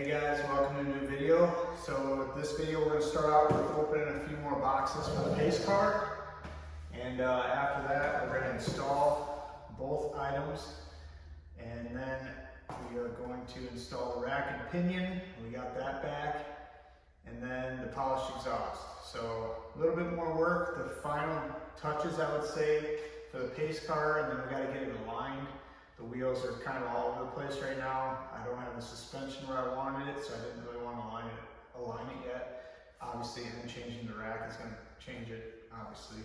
Hey guys, welcome to a new video. So this video we're going to start out with opening a few more boxes for the pace car. And after that we're going to install both items. And then we are going to install the rack and pinion. We got that back. And then the polished exhaust. So a little bit more work. The final touches I would say for the pace car, and then we got to get it aligned. The wheels are kind of all over the place right now. I don't have the suspension where I wanted it, so I didn't really want to align it yet. Obviously, and then changing the rack is going to change it, obviously.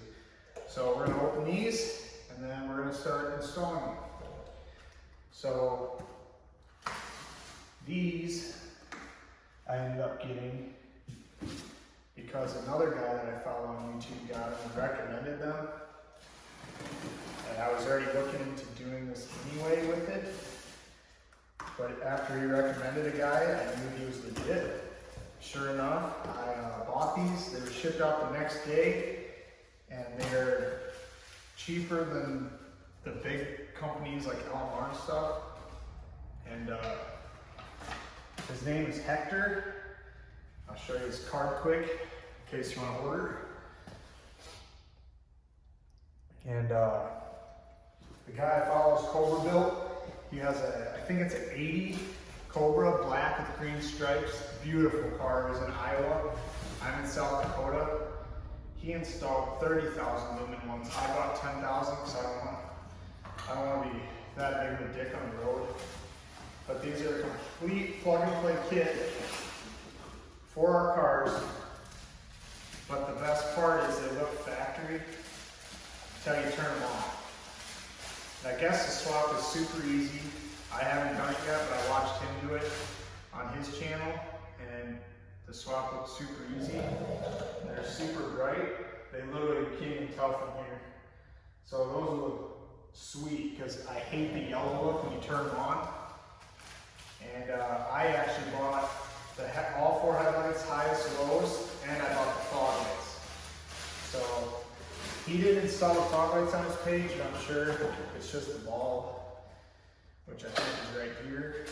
So we're going to open these, and then we're going to start installing them. So these I ended up getting because another guy that I follow on YouTube got them and recommended them. And I was already looking into doing this anyway with it. But after he recommended a guy, I knew he was legit. Sure enough, I bought these. They were shipped out the next day. And they're cheaper than the big companies like LMR and stuff. And his name is Hector. I'll show you his card quick in case you want to order. And the guy I follow is Cobra built. He has I think it's an 80 Cobra, black with green stripes. Beautiful car. He's in Iowa. I'm in South Dakota. He installed 30,000 lumen ones. I bought 10,000 because I don't want to be that big of a dick on the road. But these are a complete plug and play kit for our cars. But the best part is they look factory until you turn them on. And I guess the swap is super easy. I haven't done it yet, but I watched him do it on his channel, and the swap looks super easy. They're super bright. They literally, you can't even tell from here. So those look sweet because I hate the yellow look when you turn them on. And I actually bought all four headlights, highest, lows, and I bought the fog lights. So he didn't install the fog lights on his page, and I'm sure it's just the bulb, which I think is right here.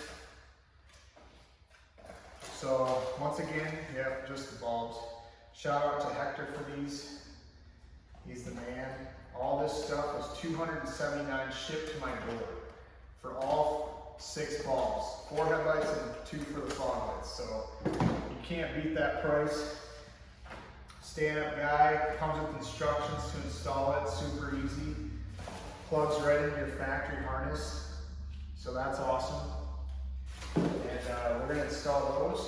So once again, yep, just the bulbs. Shout out to Hector for these. He's the man. All this stuff was $279 shipped to my door for all 6 bulbs. 4 headlights and 2 for the fog lights. So you can't beat that price. Stand-up guy, comes with instructions to install it, super easy. Plugs right into your factory harness, so that's awesome. And we're gonna install those.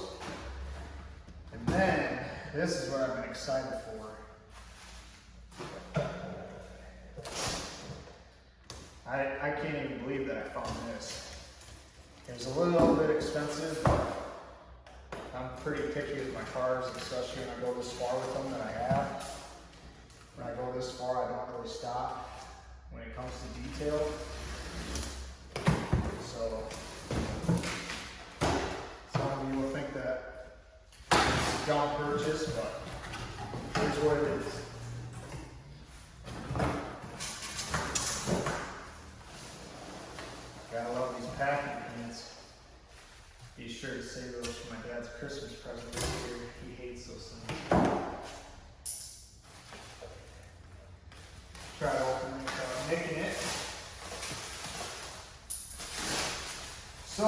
And then, this is what I've been excited for. I can't even believe that I found this. It was a little bit expensive, but I'm pretty picky with my cars, especially when I go this far with them that I have. When I go this far, I don't really stop when it comes to detail. So, some of you will think that it's a dumb purchase, but here's what it is. Gotta love these packing pins. Be sure to save those for my dad's Christmas present this year. He hates those things. Try to open it without nicking it. So,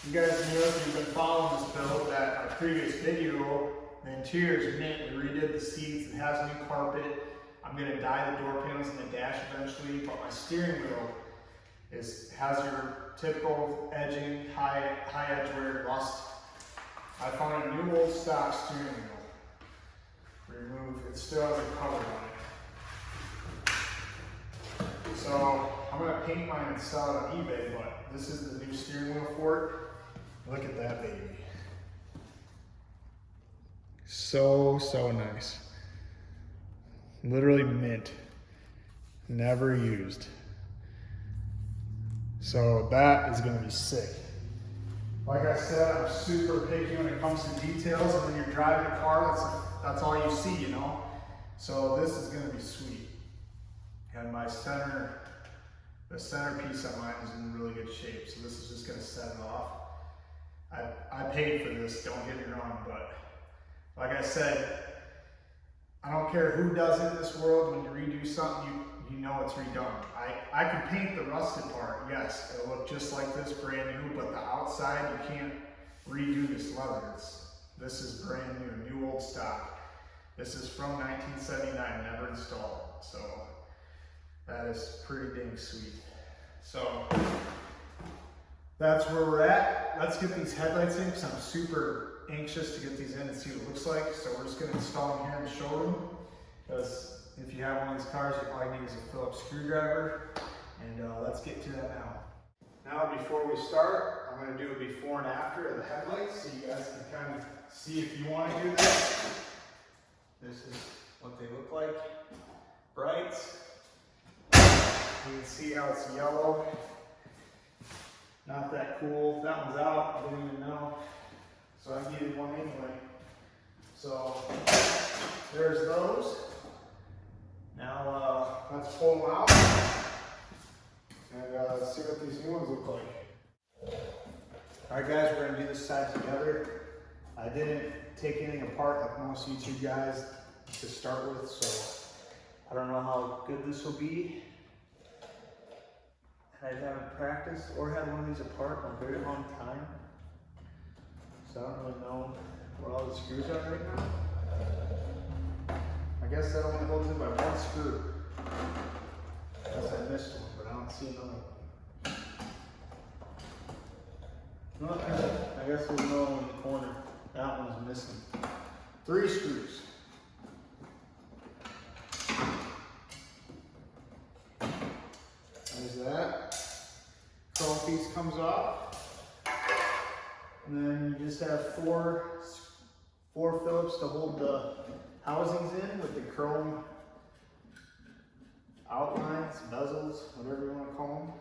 you guys know if you've been following this build that our previous video, the interior is mint. We redid the seats. It has new carpet. I'm going to dye the door panels and the dash eventually, but my steering wheel has your typical edging, high edge wear, rust. I found a new old stock steering wheel. Remove, it still has a cover on it. So I'm gonna paint mine and sell it on eBay, but this is the new steering wheel for it. Look at that baby. So nice. Literally mint. Never used. So that is going to be sick. Like I said, I'm super picky when it comes to details, and when you're driving a car, that's all you see, you know? So this is going to be sweet. And my the centerpiece on mine is in really good shape, so this is just going to set it off. I paid for this, don't get me wrong, but like I said, I don't care who does it in this world, when you redo something, you know it's redone. I can paint the rusted part, yes, it'll look just like this, brand new, but the outside, you can't redo this leather. This is brand new old stock. This is from 1979, never installed, so that is pretty dang sweet. So that's where we're at. Let's get these headlights in, because I'm super anxious to get these in and see what it looks like. So we're just going to install them here in the showroom, because if you have one of these cars, you probably need a Phillips screwdriver. And let's get to that now. Now, before we start, I'm going to do a before and after of the headlights, so you guys can kind of see if you want to do this. This is what they look like. Brights. You can see how it's yellow. Not that cool. That one's out. I didn't even know. So I needed one anyway. So there's those. Now let's pull them out and see what these new ones look like. Alright guys, we're going to do this side together. I didn't take anything apart like most YouTube guys to start with, so I don't know how good this will be. I haven't practiced or had one of these apart in a very long time, so I don't really know where all the screws are right now. I guess that only holds it by one screw. Unless I missed one, but I don't see another one. Okay, I guess there's another one in the corner. That one's missing. 3 screws. There's that. Chrome piece comes off. And then you just have four Phillips to hold the housings in with the chrome outlines, bezels, whatever you want to call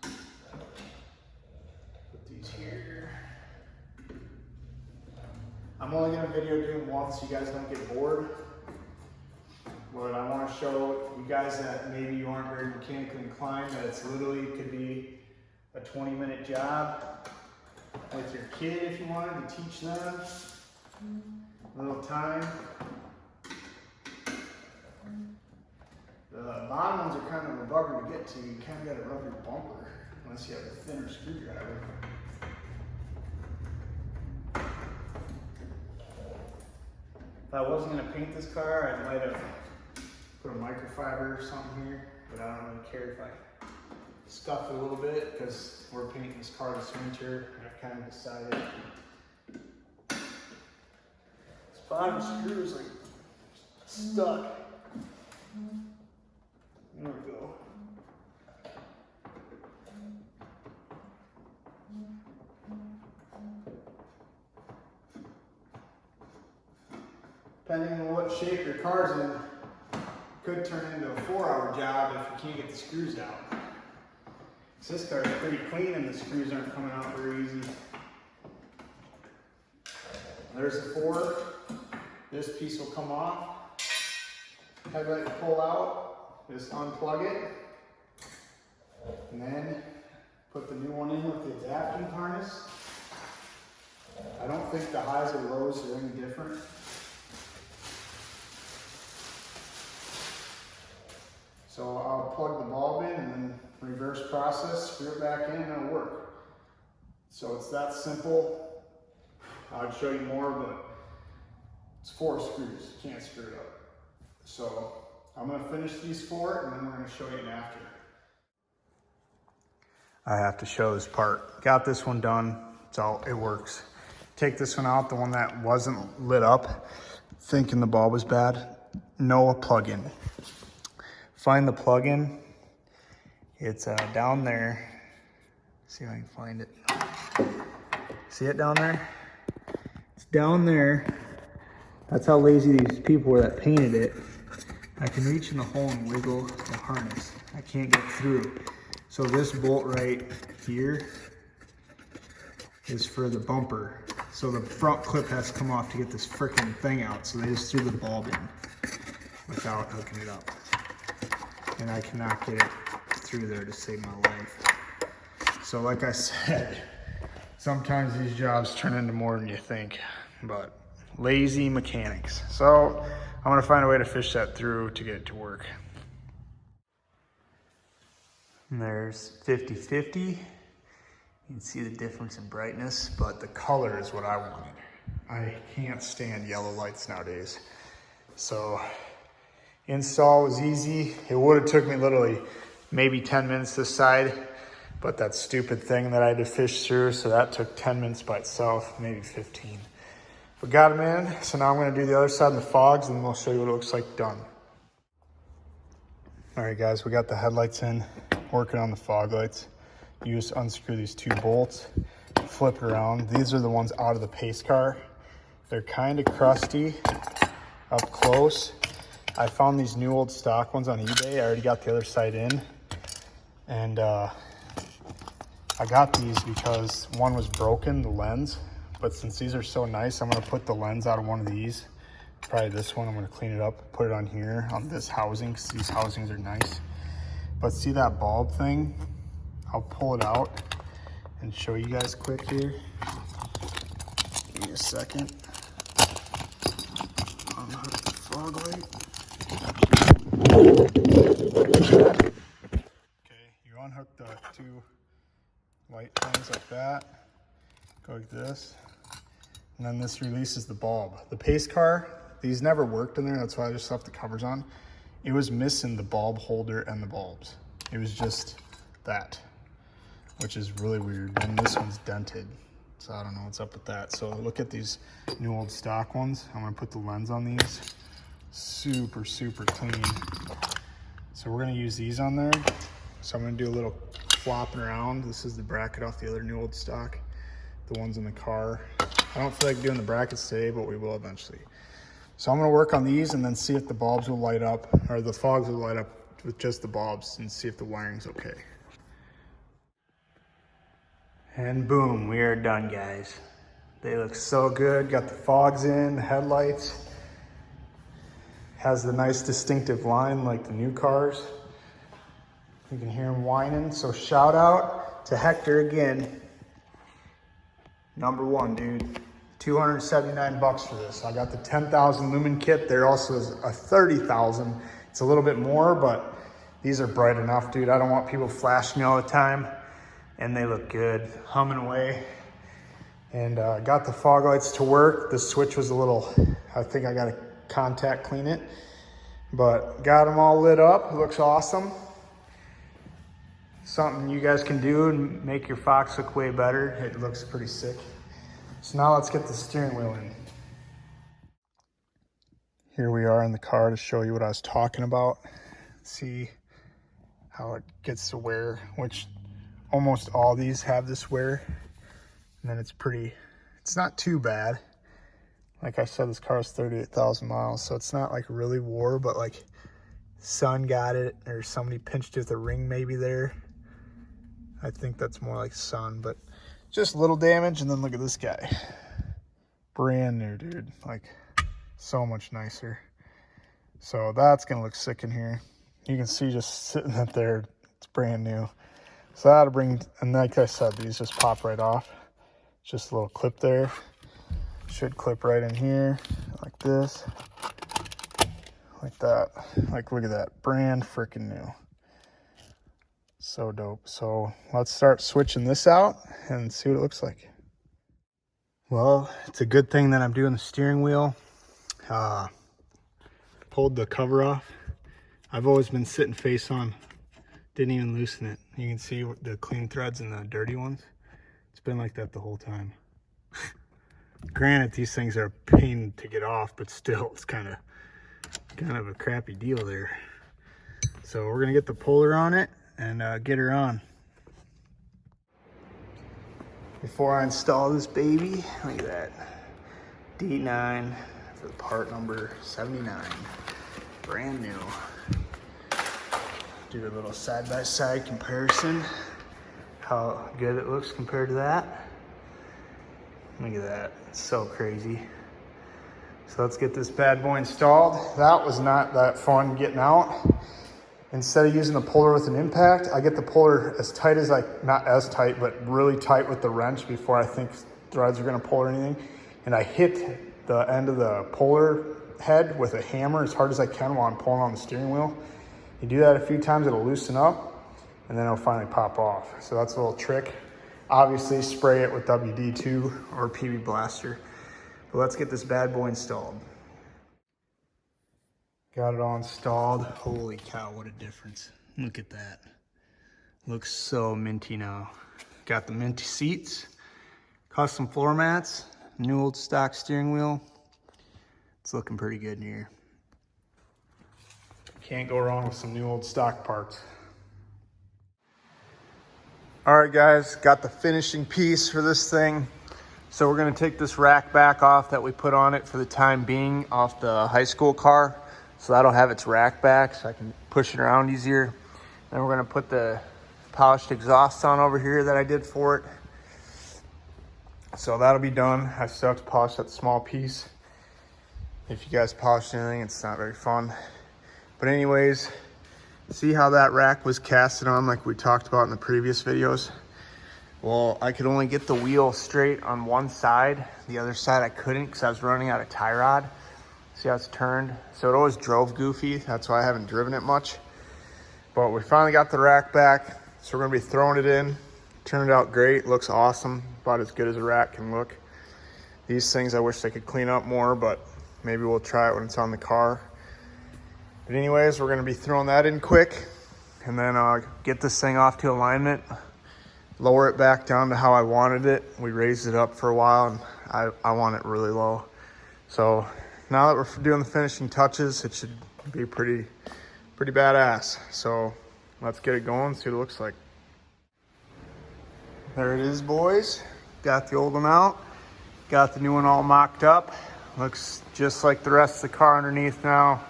them. Put these here. I'm only going to video do them once so you guys don't get bored. But I want to show you guys that maybe you aren't very mechanically inclined, that it's literally could be a 20-minute job with your kid if you wanted to teach them a little time. The bottom ones are kind of a bugger to get to. You kind of got to rub your bumper unless you have a thinner screwdriver. If I wasn't going to paint this car, I might have put a microfiber or something here, but I don't really care if I scuff it a little bit because we're painting this car this winter. I kind of decided this bottom screw is like stuck. There we go. Depending on what shape your car's in, could turn into a 4-hour job if you can't get the screws out. So this car is pretty clean and the screws aren't coming out very easy. There's the 4. This piece will come off. Headlight will pull out. Just unplug it. And then put the new one in with the adapting harness. I don't think the highs or lows are any different. So I'll plug the bulb in and then reverse process, screw it back in, and it'll work. So it's that simple. I'd show you more, but it's 4 screws. You can't screw it up. So I'm going to finish these 4 and then we're going to show you an after. I have to show this part. Got this one done. It works. Take this one out, the one that wasn't lit up, thinking the bulb was bad. No plug-in. Find the plug-in. It's down there. See if I can find it. See it down there? It's down there. That's how lazy these people were that painted it. I can reach in the hole and wiggle the harness. I can't get through. So this bolt right here is for the bumper. So the front clip has to come off to get this freaking thing out. So they just threw the bulb in without hooking it up. And I cannot get it through there to save my life. So like I said, sometimes these jobs turn into more than you think, but lazy mechanics. So I'm gonna find a way to fish that through to get it to work. And there's 50-50. You can see the difference in brightness, but the color is what I wanted. I can't stand yellow lights nowadays. So install was easy. It would have took me literally maybe 10 minutes this side, but that stupid thing that I had to fish through, so that took 10 minutes by itself, maybe 15. We got them in, so now I'm gonna do the other side in the fogs and we'll show you what it looks like done. All right guys, we got the headlights in, working on the fog lights. You just unscrew these 2 bolts, flip it around. These are the ones out of the pace car. They're kind of crusty up close. I found these new old stock ones on eBay. I already got the other side in. And I got these because one was broken, the lens. But since these are so nice, I'm gonna put the lens out of one of these. Probably this one, I'm gonna clean it up, put it on here, on this housing, because these housings are nice. But see that bulb thing? I'll pull it out and show you guys quick here. Give me a second. Unhook the fog light. Okay, you unhook the 2 light things like that. Go like this. And then this releases the bulb. The pace car, these never worked in there. That's why I just left the covers on. It was missing the bulb holder and the bulbs. It was just that, which is really weird. And this one's dented. So I don't know what's up with that. So look at these new old stock ones. I'm gonna put the lens on these. Super, super clean. So we're gonna use these on there. So I'm gonna do a little flopping around. This is the bracket off the other new old stock. The ones in the car. I don't feel like doing the brackets today, but we will eventually. So I'm gonna work on these and then see if the bulbs will light up, or the fogs will light up with just the bulbs, and see if the wiring's okay. And boom, we are done, guys. They look so good. Got the fogs in, the headlights. Has the nice distinctive line like the new cars. You can hear them whining. So shout out to Hector again. Number 1, dude. 279 bucks for this. I got the 10,000 lumen kit. There also is a 30,000. It's a little bit more, but these are bright enough, dude. I don't want people flashing me all the time. And they look good, humming away. And got the fog lights to work. The switch was a little, I think I got to contact clean it. But got them all lit up. It looks awesome. Something you guys can do and make your Fox look way better. It looks pretty sick. So now let's get the steering wheel in. Here we are in the car to show you what I was talking about. See how it gets to wear, which almost all these have this wear. And then it's not too bad. Like I said, this car is 38,000 miles, so it's not like really wore, but like sun got it or somebody pinched it with a ring maybe there. I think that's more like sun, but just little damage. And then look at this guy. Brand new, dude. Like so much nicer. So that's gonna look sick in here. You can see just sitting up there, it's brand new. So that'll bring, and like I said, these just pop right off. Just a little clip there. Should clip right in here, like this. Like that. Like, look at that. Brand freaking new. So dope. So let's start switching this out and see what it looks like. Well, it's a good thing that I'm doing the steering wheel. Pulled the cover off. I've always been sitting face on. Didn't even loosen it. You can see the clean threads and the dirty ones. It's been like that the whole time. Granted, these things are a pain to get off, but still, it's kind of a crappy deal there. So we're gonna get the puller on it and get her on. Before I install this baby, look at that. D9 for the part number 79. Brand new. Do a little side-by-side comparison. How good it looks compared to that. Look at that, it's so crazy. So let's get this bad boy installed. That was not that fun getting out. instead of using the puller with an impact, I get the puller as tight as not as tight, but really tight with the wrench before I think threads are gonna pull or anything. And I hit the end of the puller head with a hammer as hard as I can while I'm pulling on the steering wheel. You do that a few times, it'll loosen up, and then it'll finally pop off. So that's a little trick. Obviously, spray it with WD-2 or PB Blaster. But let's get this bad boy installed. Got it all installed. Holy cow, what a difference. Look at that. Looks so minty now. Got the minty seats, custom floor mats, new old stock steering wheel. It's looking pretty good in here. Can't go wrong with some new old stock parts. All right, guys, got the finishing piece for this thing. So we're gonna take this rack back off that we put on it for the time being off the high school car. So that'll have its rack back so I can push it around easier. Then we're gonna put the polished exhaust on over here that I did for it. So that'll be done. I still have to polish that small piece. If you guys polish anything, it's not very fun. But anyways, see how that rack was casted on like we talked about in the previous videos? Well, I could only get the wheel straight on one side. The other side I couldn't because I was running out of tie rod. See how it's turned? So it always drove goofy. That's why I haven't driven it much. But we finally got the rack back. So we're gonna be throwing it in. Turned out great, looks awesome. About as good as a rack can look. These things I wish they could clean up more, but maybe we'll try it when it's on the car. But anyways, we're gonna be throwing that in quick and then get this thing off to alignment, lower it back down to how I wanted it. We raised it up for a while and I want it really low. So now that we're doing the finishing touches, it should be pretty badass. So let's get it going, see what it looks like. There it is, boys. Got the old one out, got the new one all mocked up. Looks just like the rest of the car underneath now.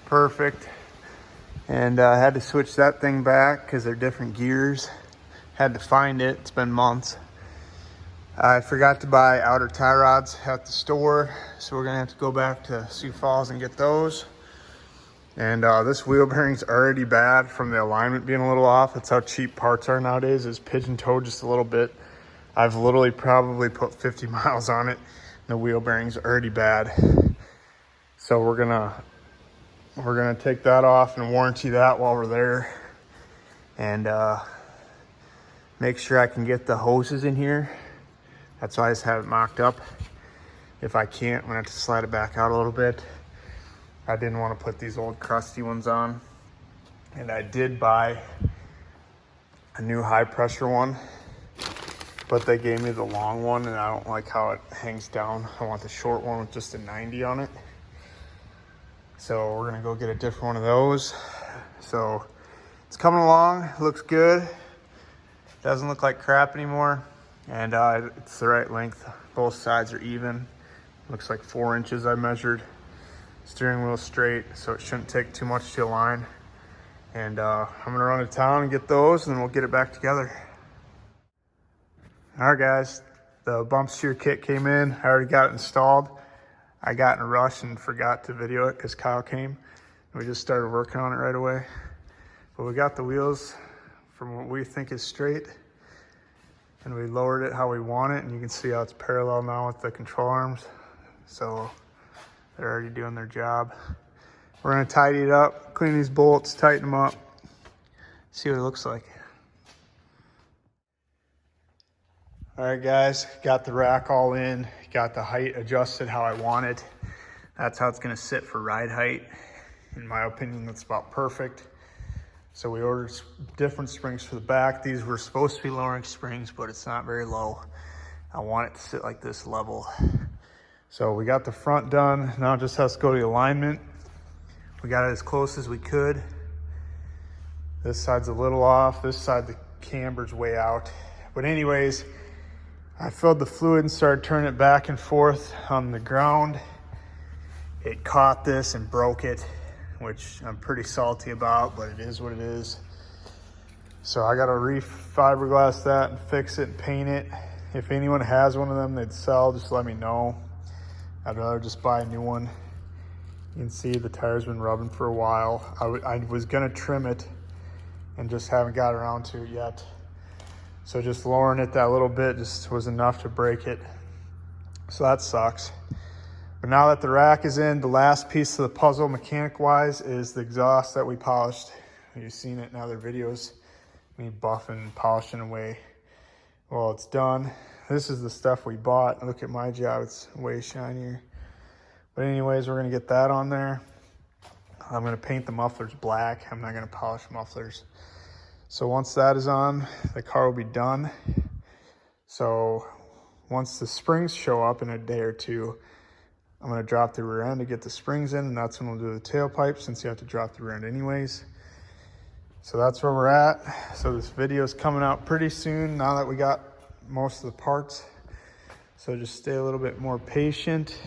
Perfect. And I had to switch that thing back because they're different gears. Had to find it, it's been months. I forgot to buy outer tie rods at the store, so we're gonna have to go back to Sioux Falls and get those. And this wheel bearing's already bad from the alignment being a little off. That's how cheap parts are nowadays, is pigeon-toed just a little bit. I've literally probably put 50 miles on it, and the wheel bearing's already bad. So we're gonna take that off and warranty that while we're there. And make sure I can get the hoses in here. That's why I just have it mocked up. If I can't, I'm gonna have to slide it back out a little bit. I didn't want to put these old crusty ones on. And I did buy a new high pressure one, but they gave me the long one and I don't like how it hangs down. I want the short one with just a 90 on it. So we're gonna go get a different one of those. So it's coming along, it looks good. Doesn't look like crap anymore. And it's the right length. Both sides are even. Looks like 4 inches I measured. Steering wheel straight, so it shouldn't take too much to align. And I'm gonna run to town and get those and then we'll get it back together. All right, guys, the bump steer kit came in. I already got it installed. I got in a rush and forgot to video it because Kyle came. We just started working on it right away. But we got the wheels from what we think is straight, and we lowered it how we want it, and you can see how it's parallel now with the control arms. So they're already doing their job. We're gonna tidy it up, clean these bolts, tighten them up, see what it looks like. All right, guys, got the rack all in, got the height adjusted how I want it. That's how it's gonna sit for ride height. In my opinion, that's about perfect. So we ordered different springs for the back. These were supposed to be lowering springs, but it's not very low. I want it to sit like this level. So we got the front done. Now it just has to go to the alignment. We got it as close as we could. This side's a little off. This side, the camber's way out. But anyways, I filled the fluid and started turning it back and forth on the ground. It caught this and broke it, which I'm pretty salty about, but it is what it is. So I gotta re-fiberglass that and fix it and paint it. If anyone has one of them they'd sell, just let me know. I'd rather just buy a new one. You can see the tire's been rubbing for a while. I was gonna trim it and just haven't got around to it yet. So just lowering it that little bit just was enough to break it. So that sucks. But now that the rack is in, the last piece of the puzzle mechanic-wise is the exhaust that we polished. You've seen it in other videos, me buffing and polishing away. Well, it's done. This is the stuff we bought. Look at my job, it's way shinier. But anyways, we're gonna get that on there. I'm gonna paint the mufflers black. I'm not gonna polish mufflers. So once that is on, the car will be done. So once the springs show up in a day or two, I'm gonna drop the rear end to get the springs in, and that's when we'll do the tailpipe, since you have to drop the rear end anyways. So that's where we're at. So this video is coming out pretty soon now that we got most of the parts. So just stay a little bit more patient,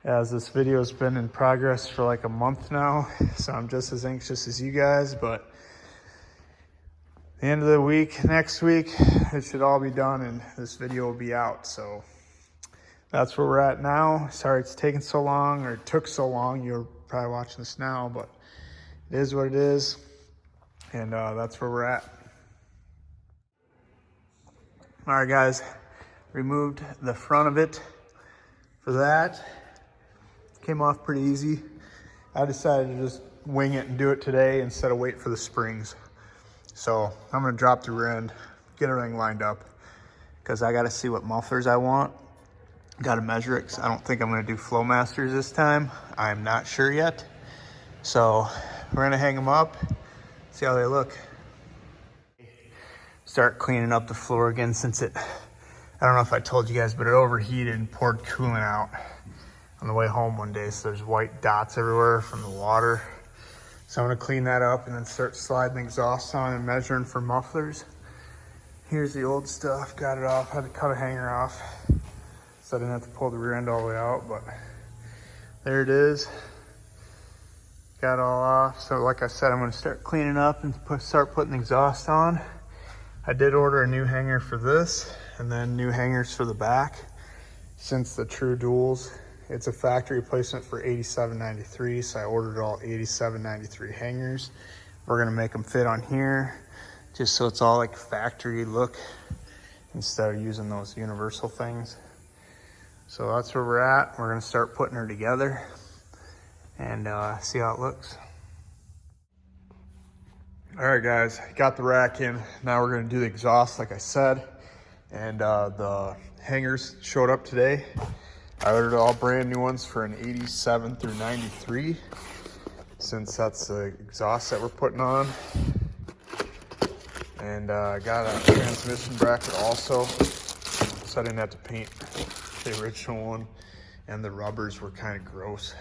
as this video has been in progress for like a month now. So I'm just as anxious as you guys, but the end of the week, next week, it should all be done and this video will be out. So that's where we're at now. Sorry it's taking so long, or it took so long. You're probably watching this now, but it is what it is. And that's where we're at. All right, guys, removed the front of it for that. Came off pretty easy. I decided to just wing it and do it today instead of wait for the springs. So I'm gonna drop the rear end, get everything lined up, because I gotta see what mufflers I want. Gotta measure it, 'cause I don't think I'm gonna do Flowmasters this time. I'm not sure yet. So we're gonna hang them up, see how they look. Start cleaning up the floor again, since I don't know if I told you guys, but it overheated and poured coolant out on the way home one day. So there's white dots everywhere from the water. So I'm gonna clean that up and then start sliding the exhaust on and measuring for mufflers. Here's the old stuff, got it off, had to cut a hanger off, so I didn't have to pull the rear end all the way out, but there it is. Got it all off. So like I said, I'm gonna start cleaning up and start putting the exhaust on. I did order a new hanger for this, and then new hangers for the back, since the True Duals, it's a factory replacement for $87.93, so I ordered all $87.93 hangers. We're gonna make them fit on here, just so it's all like factory look, instead of using those universal things. So that's where we're at. We're gonna start putting her together and see how it looks. All right, guys, got the rack in. Now we're gonna do the exhaust, like I said, and the hangers showed up today. I ordered all brand new ones for an 87 through 93, since that's the exhaust that we're putting on. And I got a transmission bracket also, so I didn't have to paint the original one, and the rubbers were kind of gross.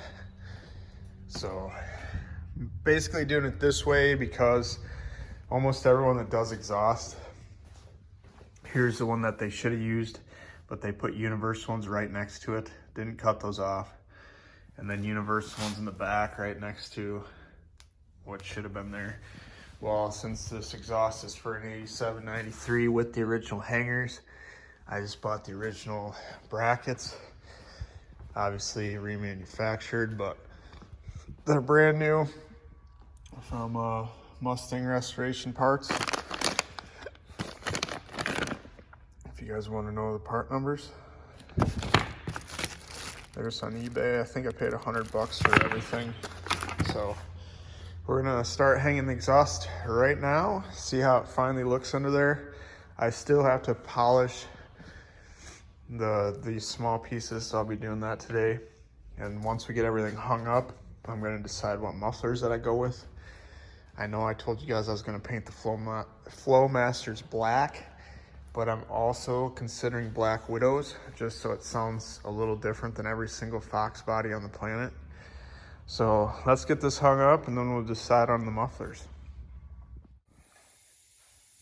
So basically doing it this way because almost everyone that does exhaust, here's the one that they should have used, but they put universal ones right next to it, didn't cut those off, and then universal ones in the back right next to what should have been there. Well, since this exhaust is for an 87-93 with the original hangers, I just bought the original brackets, obviously remanufactured, but they're brand new from Mustang Restoration Parts. If you guys want to know the part numbers, there's on eBay. I think I paid $100 for everything. So we're gonna start hanging the exhaust right now, see how it finally looks under there. I still have to polish these small pieces, so I'll be doing that today. And once we get everything hung up, I'm gonna decide what mufflers that I go with. I know I told you guys I was gonna paint the Flowmasters black, but I'm also considering Black Widows, just so it sounds a little different than every single Fox body on the planet. So let's get this hung up and then we'll decide on the mufflers.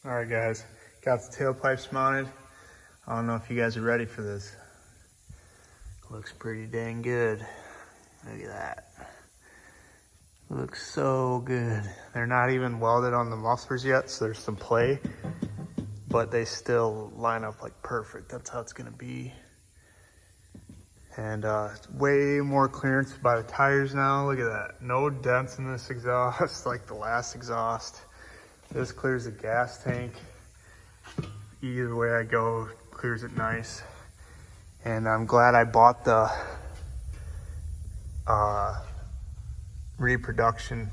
All right, guys, got the tailpipes mounted. I don't know if you guys are ready for this. Looks pretty dang good. Look at that. Looks so good. They're not even welded on the mufflers yet, so there's some play, but they still line up like perfect. That's how it's gonna be. And way more clearance by the tires now. Look at that. No dents in this exhaust like the last exhaust. This clears the gas tank. Either way I go, clears it nice. And I'm glad I bought the reproduction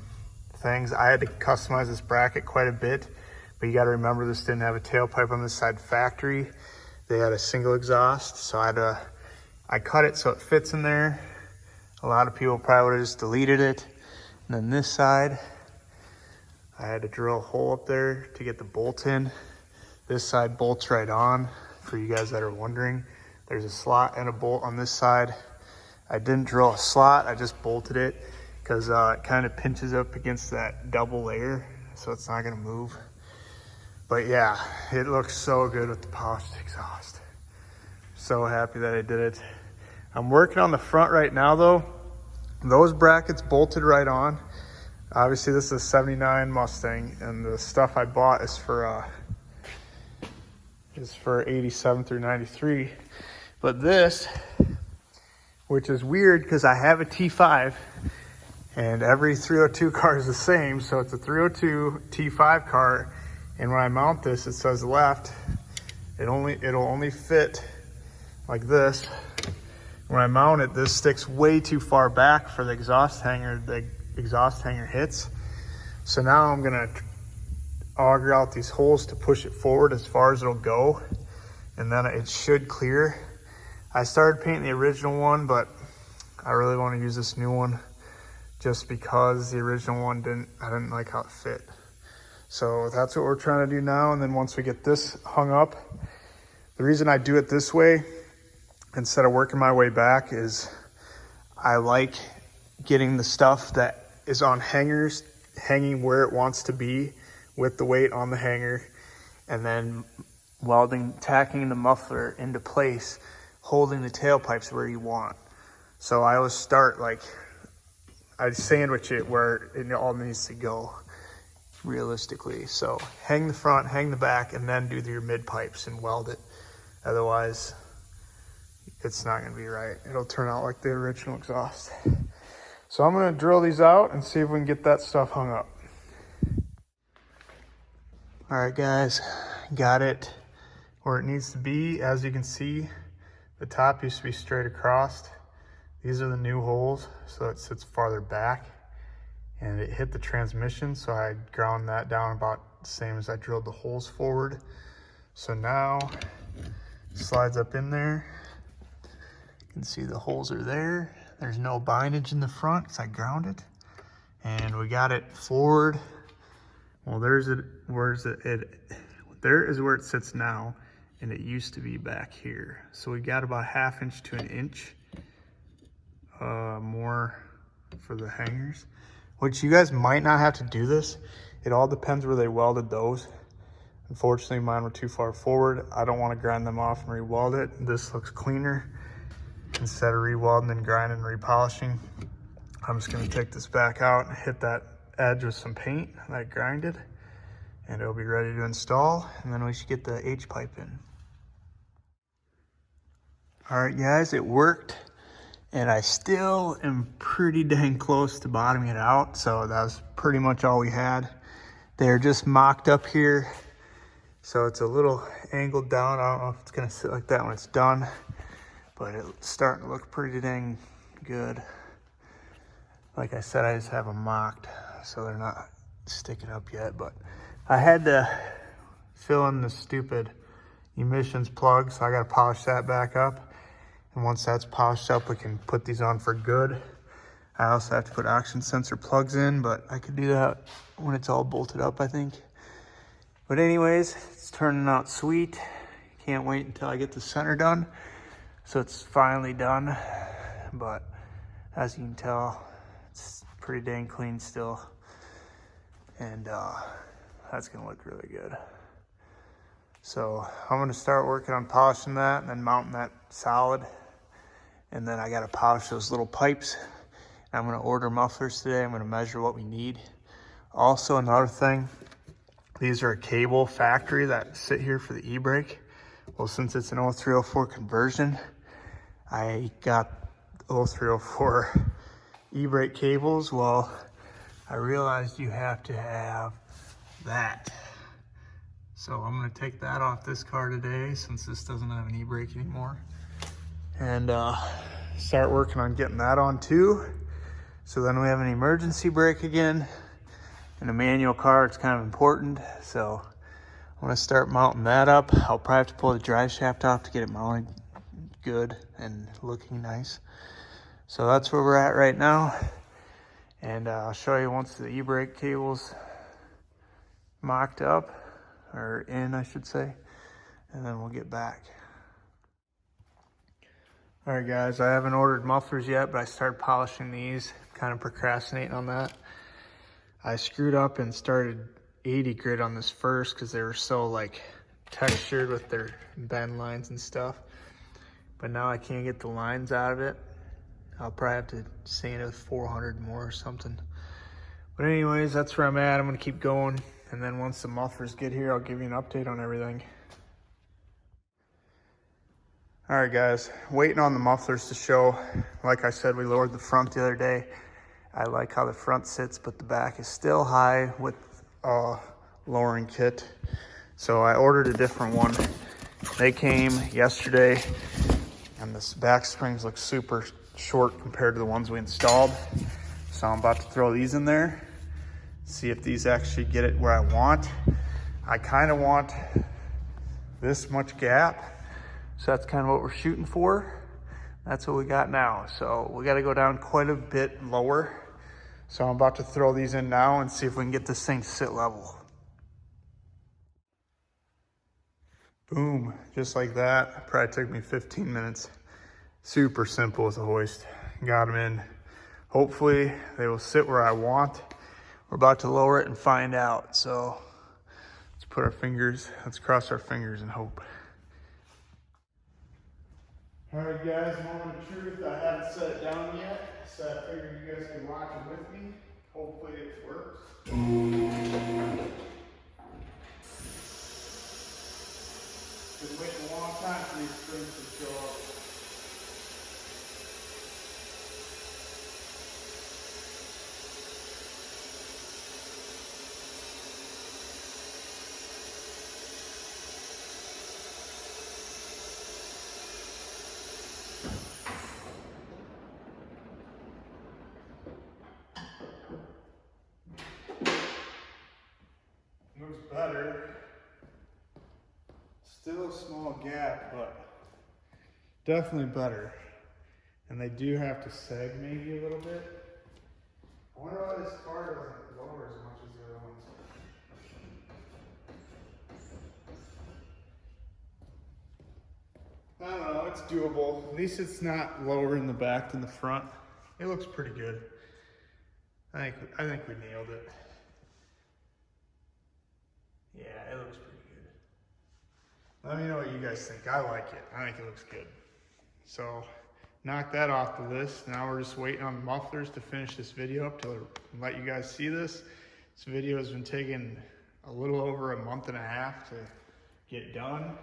things. I had to customize this bracket quite a bit, but you got to remember this didn't have a tailpipe on this side factory. They had a single exhaust, so I cut it so it fits in there. A lot of people probably would have just deleted it. And then this side, I had to drill a hole up there to get the bolt in. This side bolts right on. For you guys that are wondering, there's a slot and a bolt on this side. I didn't drill a slot, I just bolted it because it kind of pinches up against that double layer, so it's not gonna move. But yeah, it looks so good with the polished exhaust. So happy that I did it. I'm working on the front right now though. Those brackets bolted right on. Obviously this is a 79 Mustang, and the stuff I bought is for 87 through 93. But this, which is weird because I have a T5 and every 302 car is the same. So it's a 302 T5 car. And when I mount this, it says left. It'll only fit like this. When I mount it, this sticks way too far back for the exhaust hanger. The exhaust hanger hits. So now I'm gonna auger out these holes to push it forward as far as it'll go. And then it should clear. I started painting the original one, but I really want to use this new one just because the original one I didn't like how it fit. So that's what we're trying to do now. And then once we get this hung up, the reason I do it this way instead of working my way back is I like getting the stuff that is on hangers hanging where it wants to be with the weight on the hanger, and then tacking the muffler into place, holding the tailpipes where you want. So I always start I sandwich it where it all needs to go realistically. So hang the front, hang the back, and then do your mid pipes and weld it. Otherwise, it's not gonna be right. It'll turn out like the original exhaust. So I'm gonna drill these out and see if we can get that stuff hung up. All right guys, got it where it needs to be. As you can see, the top used to be straight across. These are the new holes, so it sits farther back, and it hit the transmission, so I ground that down about the same as I drilled the holes forward. So now it slides up in there. You can see the holes are there. There's no bindage in the front because I ground it, and we got it forward. Well, there is where it sits now, and it used to be back here. So we got about 1/2 inch to 1 inch more for the hangers, which you guys might not have to do this. It all depends where they welded those. Unfortunately, mine were too far forward. I don't want to grind them off and re-weld it. This looks cleaner. Instead of re-welding and grinding and repolishing, I'm just going to take this back out and hit that edge with some paint that I grinded, and it'll be ready to install, and then we should get the H-pipe in. All right guys, it worked, and I still am pretty dang close to bottoming it out, so that was pretty much all we had. They're just mocked up here, so it's a little angled down. I don't know if it's gonna sit like that when it's done, but it's starting to look pretty dang good. Like I said, I just have them mocked, so they're not sticking up yet, but I had to fill in the stupid emissions plug, so I gotta polish that back up. And once that's polished up, we can put these on for good. I also have to put oxygen sensor plugs in, but I could do that when it's all bolted up, I think. But anyways, it's turning out sweet. Can't wait until I get the center done. So it's finally done, but as you can tell, it's pretty dang clean still. And that's gonna look really good. So I'm gonna start working on polishing that and then mounting that solid. And then I gotta polish those little pipes. I'm gonna order mufflers today. I'm gonna measure what we need. Also, another thing, these are a cable factory that sit here for the e-brake. Well, since it's an 0304 conversion, I got 0304 e-brake cables. Well, I realized you have to have that. So I'm gonna take that off this car today since this doesn't have an e-brake anymore. And start working on getting that on too. So then we have an emergency brake again. In a manual car, it's kind of important. So I'm gonna start mounting that up. I'll probably have to pull the drive shaft off to get it mounted good and looking nice. So that's where we're at right now. And I'll show you once the e-brake cable's mocked up, or in I should say, and then we'll get back. All right guys, I haven't ordered mufflers yet, but I started polishing these, kind of procrastinating on that. I screwed up and started 80 grit on this first because they were so like textured with their bend lines and stuff. But now I can't get the lines out of it. I'll probably have to sand it with 400 more or something. But anyways, that's where I'm at. I'm gonna keep going. And then once the mufflers get here, I'll give you an update on everything. All right guys, waiting on the mufflers to show. Like I said, we lowered the front the other day. I like how the front sits, but the back is still high with lowering kit. So I ordered a different one. They came yesterday and this back springs look super short compared to the ones we installed. So I'm about to throw these in there, see if these actually get it where I want. I kind of want this much gap. So that's kind of what we're shooting for. That's what we got now. So we got to go down quite a bit lower. So I'm about to throw these in now and see if we can get this thing to sit level. Boom, just like that. Probably took me 15 minutes. Super simple with a hoist. Got them in. Hopefully they will sit where I want. We're about to lower it and find out. So let's cross our fingers and hope. All right guys, moment of truth. I haven't set it down yet, so I figured you guys can watch it with me. Hopefully it works. Been waiting a long time for these springs to show up. Looks better. Still a small gap, but definitely better. And they do have to sag maybe a little bit. I wonder why this car doesn't lower as much as the other ones. I don't know, it's doable. At least it's not lower in the back than the front. It looks pretty good. I think we nailed it. Yeah, it looks pretty good. Let me know what you guys think. I like it. I think it looks good. So, knock that off the list. Now we're just waiting on the mufflers to finish this video up to let you guys see this. This video has been taking a little over a month and a half to get done.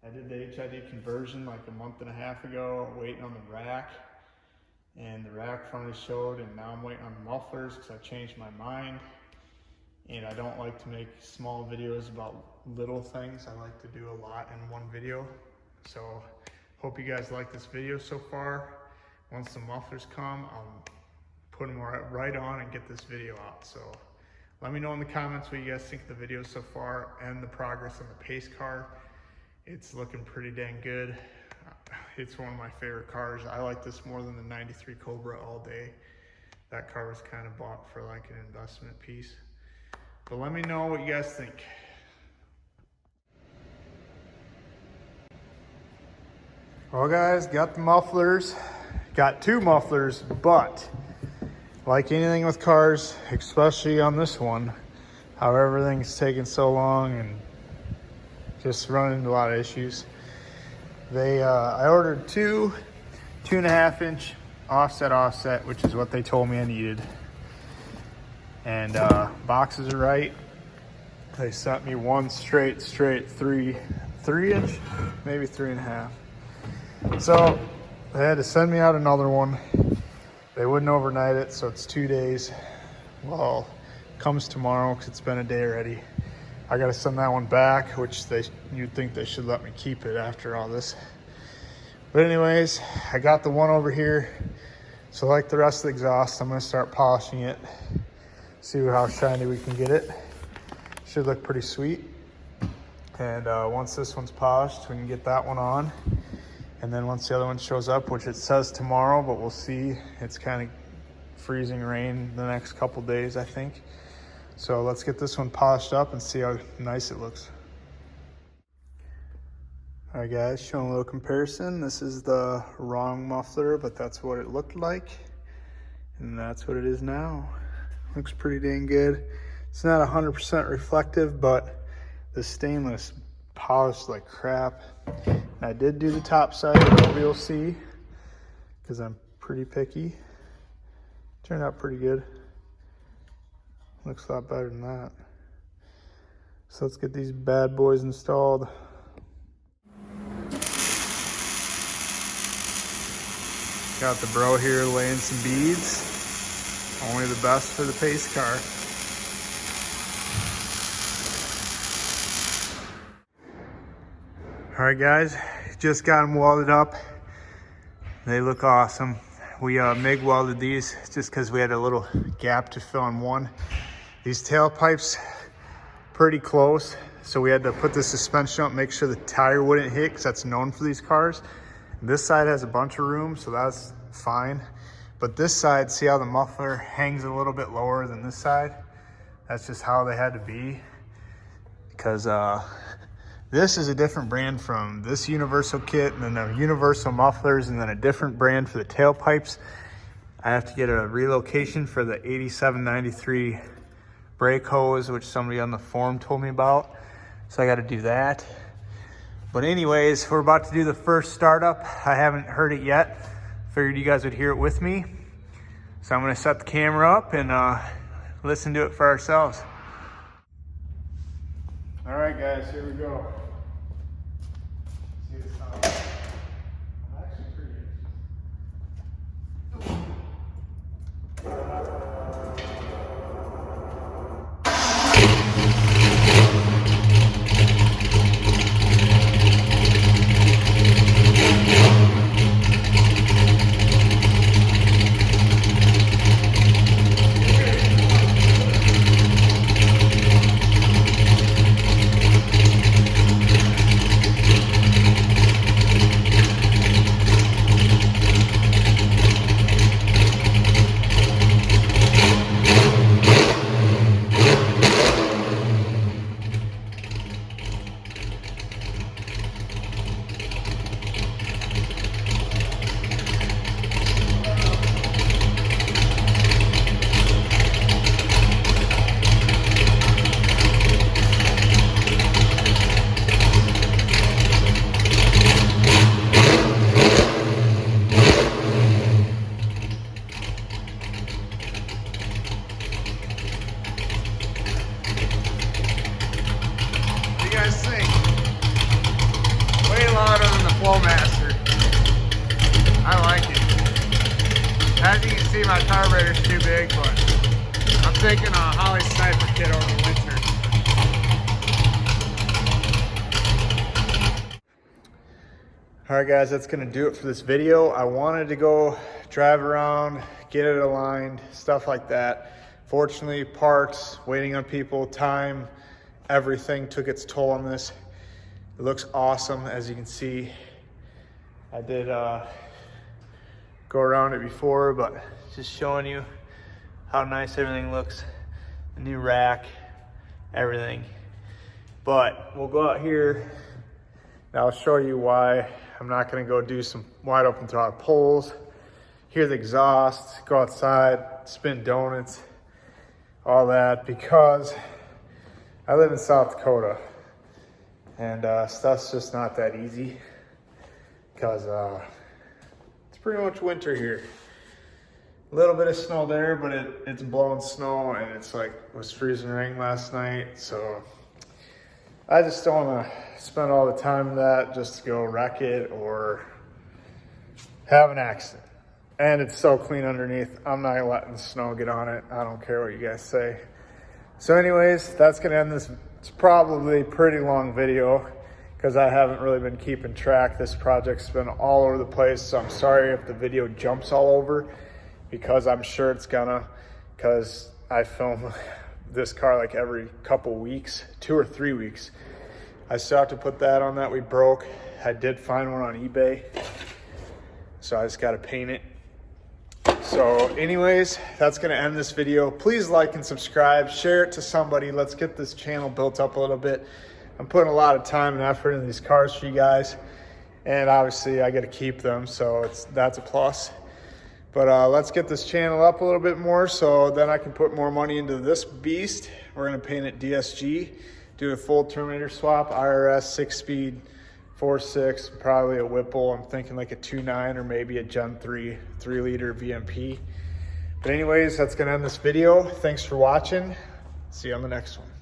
I did the HID conversion like a month and a half ago, waiting on the rack. And the rack finally showed, and now I'm waiting on the mufflers because I changed my mind. And I don't like to make small videos about little things. I like to do a lot in one video. So hope you guys like this video so far. Once the mufflers come, I'll put them right on and get this video out. So let me know in the comments what you guys think of the video so far and the progress on the pace car. It's looking pretty dang good. It's one of my favorite cars. I like this more than the 93 Cobra all day. That car was kind of bought for like an investment piece. But let me know what you guys think. Well guys, got the mufflers. Got two mufflers, but like anything with cars, especially on this one, how everything's taking so long and just running into a lot of issues. I ordered two 2.5 inch offset, which is what they told me I needed. And boxes are right. They sent me one straight 3 inch, maybe 3.5. So They had to send me out another one. They wouldn't overnight it, so it's 2 days. Well, comes tomorrow because it's been a day already. I gotta send that one back, which you'd think they should let me keep it after all this. But anyways, I got the one over here. So like the rest of the exhaust, I'm gonna start polishing it. See how shiny we can get it. Should look pretty sweet. And once this one's polished, we can get that one on. And then once the other one shows up, which it says tomorrow, but we'll see. It's kind of freezing rain the next couple days, I think. So let's get this one polished up and see how nice it looks. All right guys, showing a little comparison. This is the wrong muffler, but that's what it looked like. And that's what it is now. Looks pretty dang good. It's not 100% reflective, but the stainless polished like crap. And I did do the top side, but nobody will see because I'm pretty picky. Turned out pretty good. Looks a lot better than that. So let's get these bad boys installed. Got the bro here laying some beads. Only the best for the pace car. All right guys, just got them welded up. They look awesome. We MIG welded these just because we had a little gap to fill in one. These tailpipes, pretty close. So we had to put the suspension up, make sure the tire wouldn't hit because that's known for these cars. This side has a bunch of room, so that's fine. But this side, see how the muffler hangs a little bit lower than this side? That's just how they had to be. Because this is a different brand from this universal kit, and then the universal mufflers, and then a different brand for the tailpipes. I have to get a relocation for the 8793 brake hose, which somebody on the forum told me about. So I got to do that. But anyways, we're about to do the first startup. I haven't heard it yet. Figured you guys would hear it with me. So I'm going to set the camera up and listen to it for ourselves. All right, guys, here we go. See the sound. I'm actually pretty Flowmaster. I like it. As you can see, my carburetor's too big, but I'm taking a Holly Sniper kit over the winter. Alright guys, that's going to do it for this video. I wanted to go drive around, get it aligned, stuff like that. Fortunately, parts, waiting on people, time, everything took its toll on this. It looks awesome, as you can see. I did go around it before, but just showing you how nice everything looks. The new rack, everything. But we'll go out here and I'll show you why I'm not gonna go do some wide open throttle pulls, hear the exhaust, go outside, spin donuts, all that, because I live in South Dakota and stuff's just not that easy because it's pretty much winter here. A little bit of snow there, but it's blowing snow and it's like it was freezing rain last night. So I just don't want to spend all the time in that just to go wreck it or have an accident. And it's so clean underneath. I'm not letting the snow get on it. I don't care what you guys say. So anyways, that's gonna end this. It's probably a pretty long video because I haven't really been keeping track. This project's been all over the place. So I'm sorry if the video jumps all over, because I'm sure it's gonna, because I film this car like every couple weeks, 2 or 3 weeks. I still have to put that on that we broke. I did find one on eBay, so I just got to paint it. So anyways, that's going to end this video. Please like and subscribe, share it to somebody. Let's get this channel built up a little bit. I'm putting a lot of time and effort into these cars for you guys, and obviously I got to keep them, so that's a plus. But let's get this channel up a little bit more, so then I can put more money into this beast. We're going to paint it DSG, do a full Terminator swap, IRS 6-speed, 4.6, probably a Whipple. I'm thinking like a 2.9 or maybe a Gen 3 3-liter VMP. But anyways, that's gonna end this video. Thanks for watching. See you on the next one.